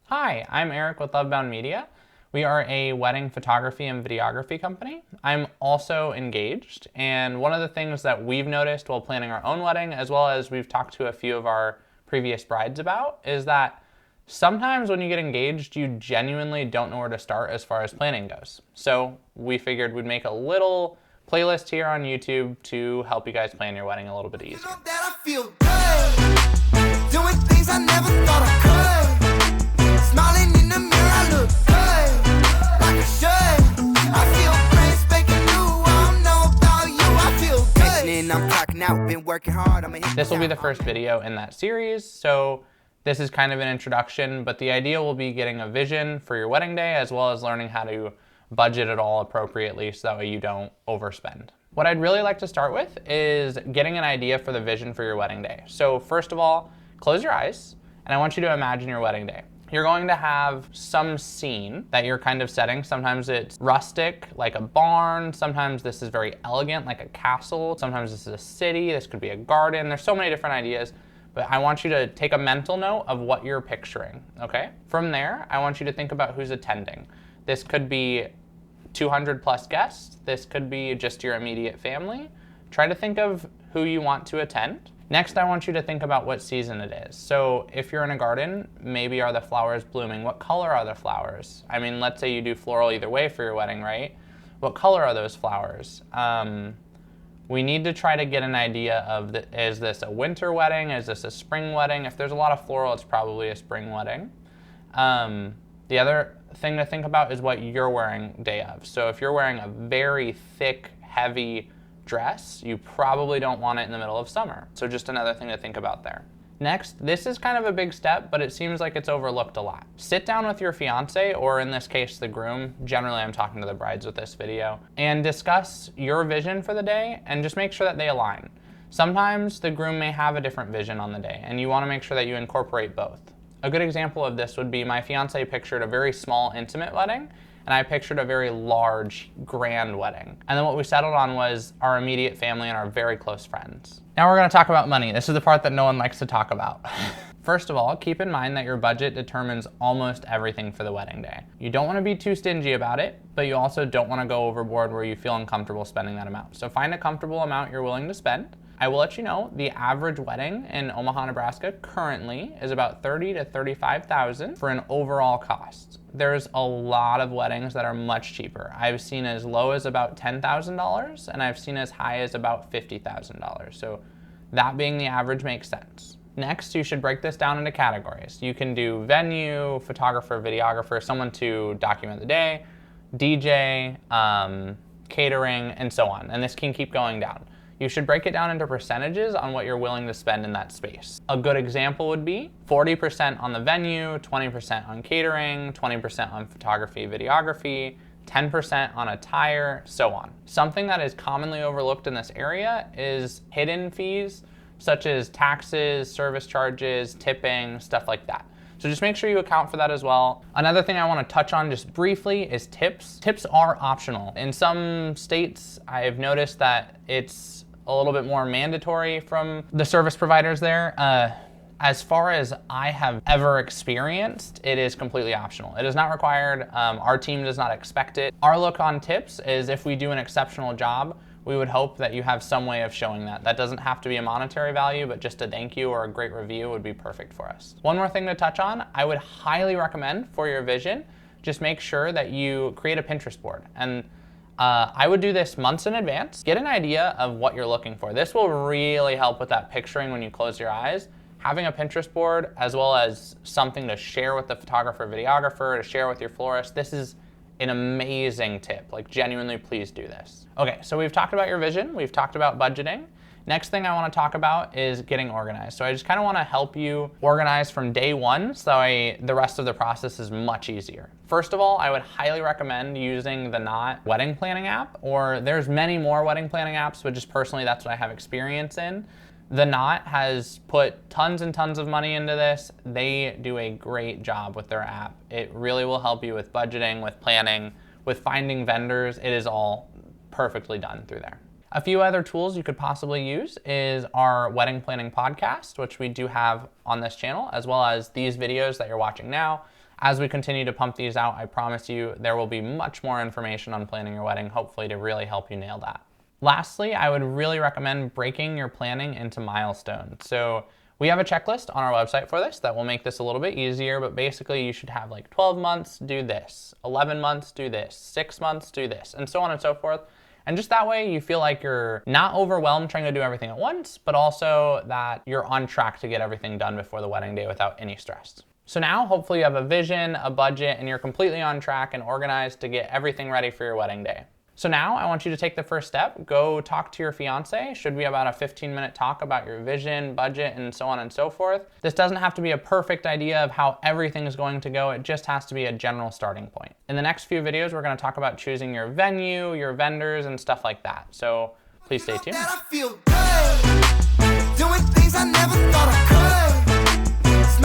Hi, I'm Eric with Lovebound Media. We are a wedding photography and videography company. I'm also engaged, and one of the things that we've noticed while planning our own wedding, as well as we've talked to a few of our previous brides about, is that sometimes when you get engaged, you genuinely don't know where to start as far as planning goes. So we figured we'd make a little playlist here on YouTube to help you guys plan your wedding a little bit easier. That I feel good, doing things I never thought I could. Smiling in the mirror, I look good, like I should. I feel great, speaking new. I don't know about you, I feel good. Listening, I'm talking out, been working hard. This will be the first video in that series, so this is kind of an introduction, but the idea will be getting a vision for your wedding day, as well as learning how to budget it all appropriately so that way you don't overspend. What I'd really like to start with is getting an idea for the vision for your wedding day. So first of all, close your eyes, and I want you to imagine your wedding day. You're going to have some scene that you're kind of setting. Sometimes it's rustic, like a barn. Sometimes this is very elegant, like a castle. Sometimes this is a city. This could be a garden. There's so many different ideas, but I want you to take a mental note of what you're picturing, okay? From there, I want you to think about who's attending. This could be 200 plus guests. This could be just your immediate family. Try to think of who you want to attend. Next, I want you to think about what season it is. So if you're in a garden, maybe are the flowers blooming? What color are the flowers? I mean, let's say you do floral either way for your wedding, right? What color are those flowers? We need to try to get an idea of, is this a winter wedding? Is this a spring wedding? If there's a lot of floral, it's probably a spring wedding. The other thing to think about is what you're wearing day of. So if you're wearing a very thick, heavy dress, you probably don't want it in the middle of summer. So just another thing to think about there. Next, this is kind of a big step, but it seems like it's overlooked a lot. Sit down with your fiance, or in this case, the groom. Generally, I'm talking to the brides with this video, and discuss your vision for the day and just make sure that they align. Sometimes the groom may have a different vision on the day, and you want to make sure that you incorporate both. A good example of this would be my fiance pictured a very small, intimate wedding, and I pictured a very large, grand wedding. And then what we settled on was our immediate family and our very close friends. Now we're gonna talk about money. This is the part that no one likes to talk about. First of all, keep in mind that your budget determines almost everything for the wedding day. You don't wanna be too stingy about it, but you also don't wanna go overboard where you feel uncomfortable spending that amount. So find a comfortable amount you're willing to spend. I will let you know the average wedding in Omaha, Nebraska currently is about $30,000 to $35,000 for an overall cost. There's a lot of weddings that are much cheaper. I've seen as low as about $10,000 and I've seen as high as about $50,000. So that being the average makes sense. Next, you should break this down into categories. You can do venue, photographer, videographer, someone to document the day, DJ, catering, and so on. And this can keep going down. You should break it down into percentages on what you're willing to spend in that space. A good example would be 40% on the venue, 20% on catering, 20% on photography, videography, 10% on attire, so on. Something that is commonly overlooked in this area is hidden fees, such as taxes, service charges, tipping, stuff like that. So just make sure you account for that as well. Another thing I want to touch on just briefly is tips. Tips are optional. In some states, I've noticed that it's a little bit more mandatory from the service providers there. As far as I have ever experienced, it is completely optional. It is not required. Our team does not expect it. Our look on tips is if we do an exceptional job, we would hope that you have some way of showing that. That doesn't have to be a monetary value, but just a thank you or a great review would be perfect for us. One more thing to touch on, I would highly recommend for your vision, just make sure that you create a Pinterest board. And I would do this months in advance. Get an idea of what you're looking for. This will really help with that picturing when you close your eyes. Having a Pinterest board, as well as something to share with the photographer, videographer, to share with your florist, this is an amazing tip. Like, genuinely, please do this. Okay, so we've talked about your vision. We've talked about budgeting. Next thing I want to talk about is getting organized. So I just kind of want to help you organize from day one so the rest of the process is much easier. First of all, I would highly recommend using the Knot wedding planning app, or there's many more wedding planning apps, but just personally that's what I have experience in. The Knot has put tons and tons of money into this. They do a great job with their app. It really will help you with budgeting, with planning, with finding vendors. It is all perfectly done through there. A few other tools you could possibly use is our wedding planning podcast, which we do have on this channel, as well as these videos that you're watching now. as we continue to pump these out, I promise you there will be much more information on planning your wedding, hopefully to really help you nail that. Lastly, I would really recommend breaking your planning into milestones. So we have a checklist on our website for this that will make this a little bit easier, but basically you should have like 12 months, do this, 11 months, do this, 6 months, do this, and so on and so forth. And just that way you feel like you're not overwhelmed trying to do everything at once, but also that you're on track to get everything done before the wedding day without any stress. So now hopefully you have a vision, a budget, and you're completely on track and organized to get everything ready for your wedding day. So now I want you to take the first step, go talk to your fiance. Should be about a 15-minute talk about your vision, budget, and so on and so forth. This doesn't have to be a perfect idea of how everything is going to go. It just has to be a general starting point. In the next few videos, we're going to talk about choosing your venue, your vendors, and stuff like that. So please stay tuned. That I feel good, doing things I never thought I could.